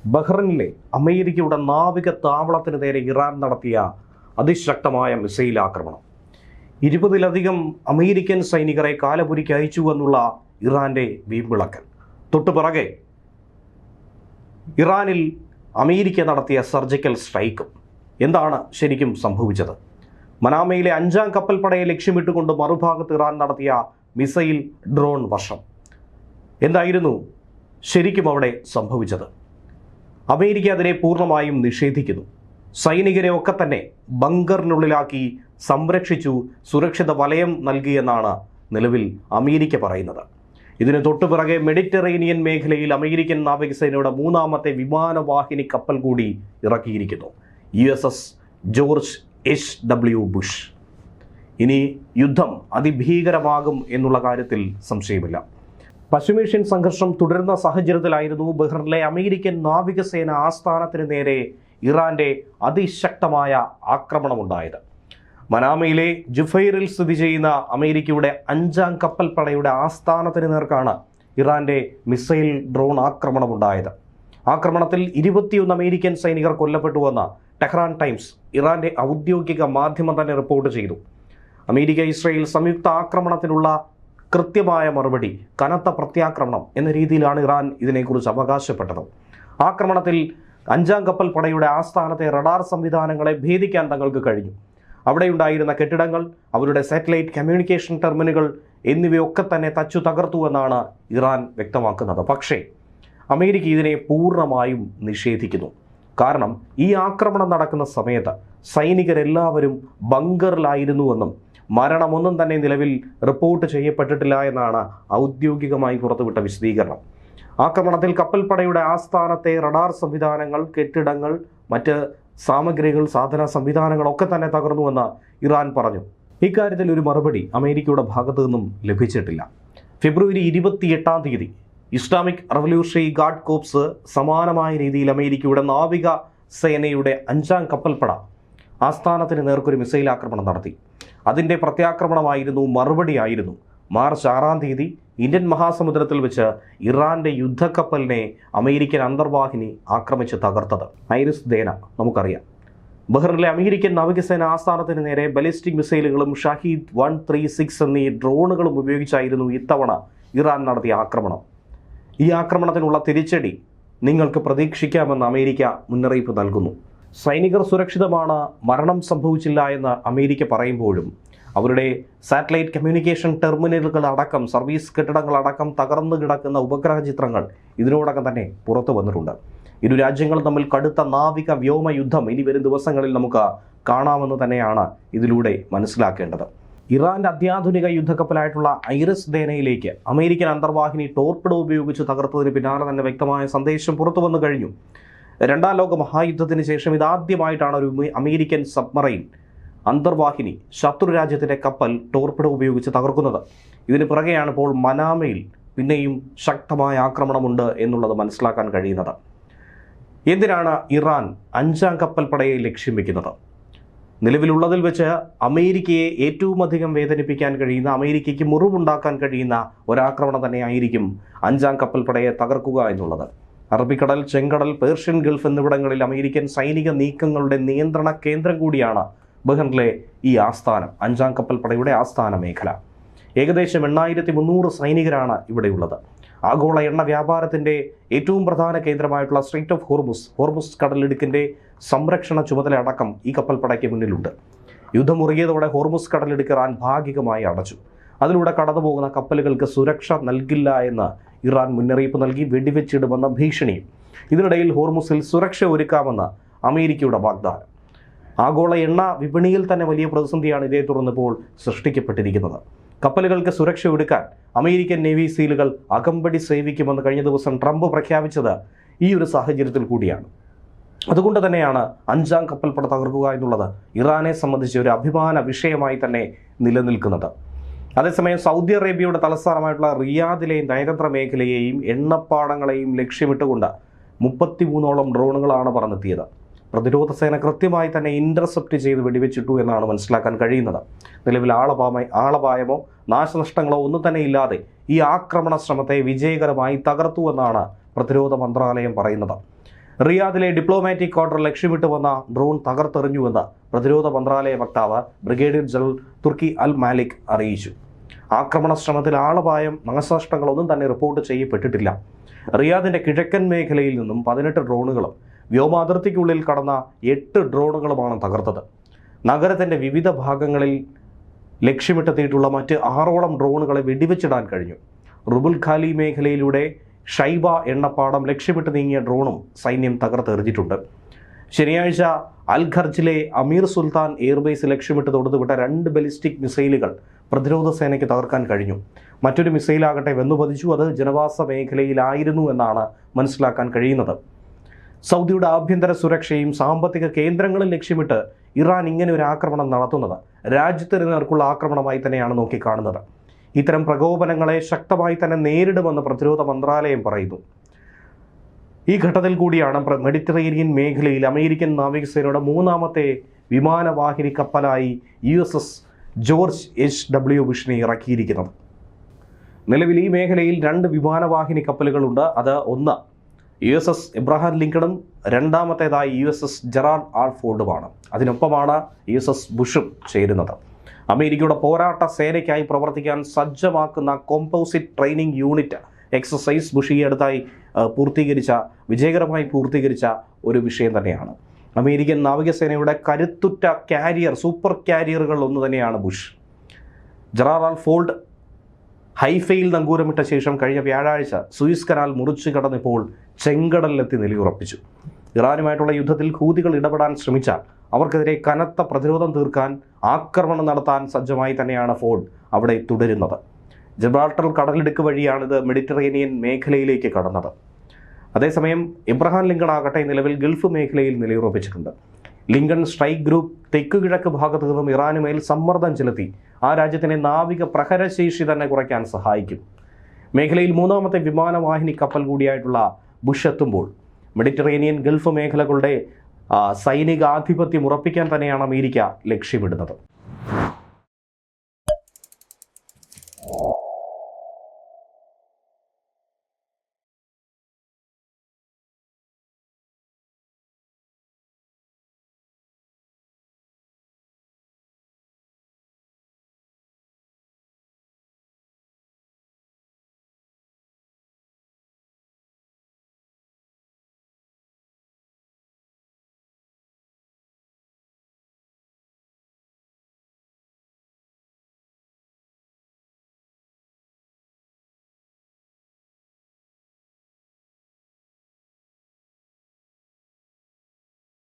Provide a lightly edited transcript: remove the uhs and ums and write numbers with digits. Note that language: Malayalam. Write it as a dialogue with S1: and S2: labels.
S1: ബഹ്റിനിലെ അമേരിക്കയുടെ നാവിക താവളത്തിന് നേരെ ഇറാൻ നടത്തിയ അതിശക്തമായ മിസൈൽ ആക്രമണം. 20-ലധികം അമേരിക്കൻ സൈനികരെ കാലപുരിക്ക് അയച്ചു എന്നുള്ള ഇറാന്റെ വീമ്പിളക്കൽ. തൊട്ടുപിറകെ ഇറാനിൽ അമേരിക്ക നടത്തിയ സർജിക്കൽ സ്ട്രൈക്കും. എന്താണ് ശരിക്കും സംഭവിച്ചത്? മനാമയിലെ 5-ാം കപ്പൽപ്പടയെ ലക്ഷ്യമിട്ടുകൊണ്ട് മറുഭാഗത്ത് ഇറാൻ നടത്തിയ മിസൈൽ ഡ്രോൺ വർഷം. എന്തായിരുന്നു ശരിക്കും അവിടെ സംഭവിച്ചത്? അമേരിക്ക അതിനെ പൂർണ്ണമായും നിഷേധിക്കുന്നു. സൈനികരെ ഒക്കെ തന്നെ ബങ്കറിനുള്ളിലാക്കി സംരക്ഷിച്ചു, സുരക്ഷിത വലയം നൽകിയെന്നാണ് നിലവിൽ അമേരിക്ക പറയുന്നത്. ഇതിന് തൊട്ടുപിറകെ മെഡിറ്ററേനിയൻ മേഖലയിൽ അമേരിക്കൻ നാവികസേനയുടെ 3-ാമത്തെ വിമാനവാഹിനി കപ്പൽ കൂടി ഇറക്കിയിരിക്കുന്നു, USS ജോർജ് H.W. ബുഷ്. ഇനി യുദ്ധം അതിഭീകരമാകും എന്നുള്ള കാര്യത്തിൽ സംശയമില്ല. പശ്ചിമേഷ്യൻ സംഘർഷം തുടരുന്ന സാഹചര്യത്തിലായിരുന്നു ബഹ്റിനിലെ അമേരിക്കൻ നാവികസേന ആസ്ഥാനത്തിന് നേരെ ഇറാന്റെ അതിശക്തമായ ആക്രമണമുണ്ടായത്. മനാമയിലെ ജുഫൈറിൽ സ്ഥിതി ചെയ്യുന്ന അമേരിക്കയുടെ 5-ാം കപ്പൽപ്പടയുടെ ആസ്ഥാനത്തിന് നേർക്കാണ് ഇറാന്റെ മിസൈൽ ഡ്രോൺ ആക്രമണമുണ്ടായത്. ആക്രമണത്തിൽ 21 അമേരിക്കൻ സൈനികർ കൊല്ലപ്പെട്ടുവെന്ന് ടെഹ്റാൻ ടൈംസ്, ഇറാന്റെ ഔദ്യോഗിക മാധ്യമം തന്നെ റിപ്പോർട്ട് ചെയ്തു. അമേരിക്ക ഇസ്രായേൽ സംയുക്ത ആക്രമണത്തിനുള്ള കൃത്യമായ മറുപടി, കനത്ത പ്രത്യാക്രമണം എന്ന രീതിയിലാണ് ഇറാൻ ഇതിനെക്കുറിച്ച് അവകാശപ്പെട്ടത്. ആക്രമണത്തിൽ 5-ാം കപ്പൽപ്പടയുടെ ആസ്ഥാനത്തെ റഡാർ സംവിധാനങ്ങളെ ഭേദിക്കാൻ തങ്ങൾക്ക് കഴിഞ്ഞു. അവിടെയുണ്ടായിരുന്ന കെട്ടിടങ്ങൾ, അവരുടെ സാറ്റലൈറ്റ് കമ്മ്യൂണിക്കേഷൻ ടെർമിനലുകൾ എന്നിവയൊക്കെ തന്നെ തച്ചു തകർത്തുവെന്നാണ് ഇറാൻ വ്യക്തമാക്കുന്നത്. പക്ഷേ അമേരിക്ക ഇതിനെ പൂർണ്ണമായും നിഷേധിക്കുന്നു. കാരണം ഈ ആക്രമണം നടക്കുന്ന സമയത്ത് സൈനികരെല്ലാവരും ബങ്കറിലായിരുന്നുവെന്നും മരണമൊന്നും തന്നെ നിലവിൽ റിപ്പോർട്ട് ചെയ്യപ്പെട്ടിട്ടില്ല എന്നാണ് ഔദ്യോഗികമായി പുറത്തുവിട്ട വിശദീകരണം. ആക്രമണത്തിൽ കപ്പൽപ്പടയുടെ ആസ്ഥാനത്തെ റഡാർ സംവിധാനങ്ങൾ, കെട്ടിടങ്ങൾ, മറ്റ് സാമഗ്രികൾ, സാധന സംവിധാനങ്ങളൊക്കെ തന്നെ തകർന്നുവെന്ന് ഇറാൻ പറഞ്ഞു. ഇക്കാര്യത്തിൽ ഒരു മറുപടി അമേരിക്കയുടെ ഭാഗത്തു നിന്നും ലഭിച്ചിട്ടില്ല. ഫെബ്രുവരി 28-ാം തീയതി ഇസ്ലാമിക് റവല്യൂഷണറി ഗാർഡ് കോർപ്സ് സമാനമായ രീതിയിൽ അമേരിക്കയുടെ നാവിക സേനയുടെ 5-ാം കപ്പൽപ്പട ആസ്ഥാനത്തിന് നേർക്കൊരു മിസൈൽ ആക്രമണം നടത്തി. അതിൻ്റെ പ്രത്യാക്രമണമായിരുന്നു, മറുപടിയായിരുന്നു മാർച്ച് 6-ാം തീയതി ഇന്ത്യൻ മഹാസമുദ്രത്തിൽ വെച്ച് ഇറാന്റെ യുദ്ധക്കപ്പലിനെ അമേരിക്കൻ അന്തർവാഹിനി ആക്രമിച്ച് തകർത്തത്. ഐറിസ് ദേന നമുക്കറിയാം. ബഹ്റിനിലെ അമേരിക്കൻ നാവികസേന ആസ്ഥാനത്തിന് നേരെ ബലിസ്റ്റിക് മിസൈലുകളും ഷഹീദ് 136 എന്നീ ഡ്രോണുകളും ഉപയോഗിച്ചായിരുന്നു ഇത്തവണ ഇറാൻ നടത്തിയ ആക്രമണം. ഈ ആക്രമണത്തിനുള്ള തിരിച്ചടി നിങ്ങൾക്ക് പ്രതീക്ഷിക്കാമെന്ന് അമേരിക്ക മുന്നറിയിപ്പ് നൽകുന്നു. സൈനികർ സുരക്ഷിതമാണ്, മരണം സംഭവിച്ചില്ല എന്ന് അമേരിക്ക പറയുമ്പോഴും അവരുടെ സാറ്റലൈറ്റ് കമ്മ്യൂണിക്കേഷൻ ടെർമിനലുകൾ അടക്കം, സർവീസ് കെട്ടിടങ്ങളടക്കം തകർന്നു കിടക്കുന്ന ഉപഗ്രഹ ചിത്രങ്ങൾ ഇതിനോടകം തന്നെ പുറത്തു വന്നിട്ടുണ്ട്. ഇരു രാജ്യങ്ങളും തമ്മിൽ കടുത്ത നാവിക വ്യോമ യുദ്ധം ഇനി വരും ദിവസങ്ങളിൽ നമുക്ക് കാണാമെന്ന് തന്നെയാണ് ഇതിലൂടെ മനസ്സിലാക്കേണ്ടത്. ഇറാന്റെ അത്യാധുനിക യുദ്ധക്കപ്പലായിട്ടുള്ള ഐറിസ് ദേനയിലേക്ക് അമേരിക്കൻ അന്തർവാഹിനി ടോർപിഡോ ഉപയോഗിച്ച് തകർത്തതിന് പിന്നാലെ തന്നെ വ്യക്തമായ സന്ദേശം പുറത്തു വന്നു കഴിഞ്ഞു. 2-ാം ലോക മഹായുദ്ധത്തിന് ശേഷം ഇതാദ്യമായിട്ടാണ് ഒരു അമേരിക്കൻ സബ്മറൈൻ അന്തർവാഹിനി ശത്രു രാജ്യത്തിൻ്റെ കപ്പൽ ടോർപിഡോ ഉപയോഗിച്ച് തകർക്കുന്നത്. ഇതിന് പിറകെയാണ് ഇപ്പോൾ മനാമയിൽ പിന്നെയും ശക്തമായ ആക്രമണമുണ്ട് എന്നുള്ളത് മനസ്സിലാക്കാൻ കഴിയുന്നത്. എന്തിനാണ് ഇറാൻ 5-ാം കപ്പൽപ്പടയെ ലക്ഷ്യം വയ്ക്കുന്നത്? നിലവിലുള്ളതിൽ വെച്ച് അമേരിക്കയെ ഏറ്റവും അധികം വേദനിപ്പിക്കാൻ കഴിയുന്ന, അമേരിക്കയ്ക്ക് മുറിവുണ്ടാക്കാൻ കഴിയുന്ന ഒരാക്രമണം തന്നെയായിരിക്കും 5-ാം കപ്പൽപ്പടയെ തകർക്കുക എന്നുള്ളത്. അറബിക്കടൽ, ചെങ്കടൽ, പേർഷ്യൻ ഗൾഫ് എന്നിവിടങ്ങളിൽ അമേരിക്കൻ സൈനിക നീക്കങ്ങളുടെ നിയന്ത്രണ കേന്ദ്രം കൂടിയാണ് ബഹ്റിനിലെ ഈ ആസ്ഥാനം, 5-ാം കപ്പൽപ്പടയുടെ ആസ്ഥാന മേഖല. ഏകദേശം 8300 സൈനികരാണ് ഇവിടെയുള്ളത്. ആഗോള എണ്ണ വ്യാപാരത്തിൻ്റെ ഏറ്റവും പ്രധാന കേന്ദ്രമായിട്ടുള്ള സ്ട്രെയ്റ്റ് ഓഫ് ഹോർമുസ് കടലിടുക്കിൻ്റെ സംരക്ഷണ ചുമതല അടക്കം ഈ കപ്പൽപ്പടയ്ക്ക് മുന്നിലുണ്ട്. യുദ്ധം മുറുകിയതോടെ ഹോർമുസ് കടലിടുക്ക് ഇറാൻ ഭാഗികമായി അടച്ചു. അതിലൂടെ കടന്നുപോകുന്ന കപ്പലുകൾക്ക് സുരക്ഷ നൽകില്ല എന്ന് ഇറാൻ മുന്നറിയിപ്പ് നൽകി, വെടിവെച്ചിടുമെന്ന ഭീഷണിയും. ഇതിനിടയിൽ ഹോർമുസിൽ സുരക്ഷ ഒരുക്കാമെന്ന് അമേരിക്കയുടെ വാഗ്ദാനം. ആഗോള എണ്ണ വിപണിയിൽ തന്നെ വലിയ പ്രതിസന്ധിയാണ് ഇതേ തുടർന്നിപ്പോൾ സൃഷ്ടിക്കപ്പെട്ടിരിക്കുന്നത്. കപ്പലുകൾക്ക് സുരക്ഷ ഒരുക്കാൻ അമേരിക്കൻ നേവി സീലുകൾ അകമ്പടി സേവിക്കുമെന്ന് കഴിഞ്ഞ ദിവസം ട്രംപ് പ്രഖ്യാപിച്ചത് ഈ ഒരു സാഹചര്യത്തിൽ കൂടിയാണ്. അതുകൊണ്ട് തന്നെയാണ് 5-ാം കപ്പൽപ്പട തകർക്കുക എന്നുള്ളത് ഇറാനെ സംബന്ധിച്ച് ഒരു അഭിമാന വിഷയമായി തന്നെ നിലനിൽക്കുന്നത്. അതേസമയം സൗദി അറേബ്യയുടെ തലസ്ഥാനമായിട്ടുള്ള റിയാദിലെ നയതന്ത്ര മേഖലയെയും എണ്ണപ്പാടങ്ങളെയും ലക്ഷ്യമിട്ടുകൊണ്ട് 33ഓളം ഡ്രോണുകളാണ് പറന്നെത്തിയത്. പ്രതിരോധ സേന കൃത്യമായി തന്നെ ഇന്റർസെപ്റ്റ് ചെയ്ത് വെടിവെച്ചിട്ടു എന്നാണ് മനസ്സിലാക്കാൻ കഴിയുന്നത്. നിലവിൽ ആളപായമോ നാശനഷ്ടങ്ങളോ ഒന്നും തന്നെ ഇല്ലാതെ ഈ ആക്രമണ ശ്രമത്തെ വിജയകരമായി തകർത്തുവെന്നാണ് പ്രതിരോധ മന്ത്രാലയം പറയുന്നത്. റിയാദിലെ ഡിപ്ലോമാറ്റിക് ക്വാർട്ടർ ലക്ഷ്യമിട്ട് വന്ന ഡ്രോൺ തകർത്തെറിഞ്ഞുവെന്ന് പ്രതിരോധ മന്ത്രാലയ വക്താവ് ബ്രിഗേഡിയർ ജനറൽ തുർക്കി അൽ മാലിക് അറിയിച്ചു. ആക്രമണ ശ്രമത്തിൽ ആളപായം, നാശനഷ്ടങ്ങളൊന്നും തന്നെ റിപ്പോർട്ട് ചെയ്യപ്പെട്ടിട്ടില്ല. റിയാദിന്റെ കിഴക്കൻ മേഖലയിൽ നിന്നും 18 ഡ്രോണുകളും വ്യോമാതിർത്തിക്കുള്ളിൽ കടന്ന 8 ഡ്രോണുകളുമാണ് തകർത്തത്. നഗരത്തിന്റെ വിവിധ ഭാഗങ്ങളിൽ ലക്ഷ്യമിട്ടെത്തിയിട്ടുള്ള മറ്റ് 6ഓളം ഡ്രോണുകളെ വെടിവെച്ചിടാൻ കഴിഞ്ഞു. റുബുൽ ഖാലി മേഖലയിലൂടെ ഷൈബ എണ്ണപ്പാടം ലക്ഷ്യമിട്ട് നീങ്ങിയ ഡ്രോണും സൈന്യം തകർത്തെറിഞ്ഞിട്ടുണ്ട്. ശനിയാഴ്ച അൽ ഖർജിലെ അമീർ സുൽത്താൻ എയർബേസ് ലക്ഷ്യമിട്ട് തൊടുത്തുവിട്ട 2 ബലിസ്റ്റിക് മിസൈലുകൾ പ്രതിരോധ സേനയ്ക്ക് തകർക്കാൻ കഴിഞ്ഞു. മറ്റൊരു മിസൈലാകട്ടെ വെന്നുപതിച്ചു. അത് ജനവാസ മേഖലയിലായിരുന്നു എന്നാണ് മനസ്സിലാക്കാൻ കഴിയുന്നത്. സൗദിയുടെ ആഭ്യന്തര സുരക്ഷയും സാമ്പത്തിക കേന്ദ്രങ്ങളും ലക്ഷ്യമിട്ട് ഇറാൻ ഇങ്ങനെ ഒരു ആക്രമണം നടത്തുന്നത് രാജ്യത്തിന് നേർക്കുള്ള ആക്രമണമായി തന്നെയാണ് നോക്കിക്കാണുന്നത്. ഇത്തരം പ്രകോപനങ്ങളെ ശക്തമായി തന്നെ നേരിടുമെന്ന് പ്രതിരോധ മന്ത്രാലയം പറയുന്നു. ഈ ഘട്ടത്തിൽ കൂടിയാണ് മെഡിറ്ററേനിയൻ മേഖലയിൽ അമേരിക്കൻ നാവികസേനയുടെ 3ാമത്തെ വിമാനവാഹിനി കപ്പലായി USS ജോർജ് H.W. ബുഷിനെ ഇറക്കിയിരിക്കുന്നത്. നിലവിൽ ഈ മേഖലയിൽ 2 വിമാനവാഹിനി കപ്പലുകളുണ്ട്. അത് ഒന്ന് USS എബ്രഹാം ലിങ്കണും രണ്ടാമത്തേതായി USS ജെറാൾഡ് ആർ ഫോർഡുമാണ്. അതിനൊപ്പമാണ് USS ബുഷും ചേരുന്നത്. അമേരിക്കയുടെ പോരാട്ട സേനയ്ക്കായി പ്രവർത്തിക്കാൻ സജ്ജമാക്കുന്ന composite training unit exercise Bush ഈ അടുത്തായി വിജയകരമായി പൂർത്തീകരിച്ച ഒരു വിഷയം തന്നെയാണ്. അമേരിക്കൻ നാവികസേനയുടെ കരുത്തുറ്റ സൂപ്പർ കാരിയറുകൾ ഒന്ന് തന്നെയാണ് ബുഷ്. ജെറാൾഡ് ആർ ഫോർഡ് ഹൈഫയിൽ നങ്കൂരമിട്ട ശേഷം കഴിഞ്ഞ വ്യാഴാഴ്ച സൂയിസ് കനാൽ മുറിച്ചു കടന്നിപ്പോൾ ചെങ്കടലിലെത്തി നിലയുറപ്പിച്ചു. ഇറാനുമായിട്ടുള്ള യുദ്ധത്തിൽ ഹൂതികൾ ഇടപെടാൻ ശ്രമിച്ചാൽ അവർക്കെതിരെ കനത്ത പ്രതിരോധം തീർക്കാൻ ആക്രമണം നടത്താൻ സജ്ജമായി തന്നെയാണ് ഫോർഡ് അവിടെ തുടരുന്നത്. ജിബ്രാൾട്ടർ കടലിടുക്ക് വഴിയാണിത് മെഡിറ്ററേനിയൻ മേഖലയിലേക്ക് കടന്നത്. അതേസമയം എബ്രഹാം ലിങ്കൺ ആകട്ടെ നിലവിൽ ഗൾഫ് മേഖലയിൽ നിലയുറപ്പിച്ചിട്ടുണ്ട്. ലിങ്കൺ സ്ട്രൈക്ക് ഗ്രൂപ്പ് തെക്കുകിഴക്ക് ഭാഗത്തു നിന്നും ഇറാനുമേൽ സമ്മർദ്ദം ചെലുത്തി ആ രാജ്യത്തിൻ്റെ നാവിക പ്രഹരശേഷി തന്നെ കുറയ്ക്കാൻ സഹായിക്കും. മേഖലയിൽ 3ാമത്തെ വിമാനവാഹിനി കപ്പൽ കൂടിയായിട്ടുള്ള ബുഷ് എത്തുമ്പോൾ മെഡിറ്ററേനിയൻ ഗൾഫ് മേഖലകളുടെ സൈനിക ആധിപത്യം ഉറപ്പിക്കാൻ തന്നെയാണ് അമേരിക്ക ലക്ഷ്യമിടുന്നത്.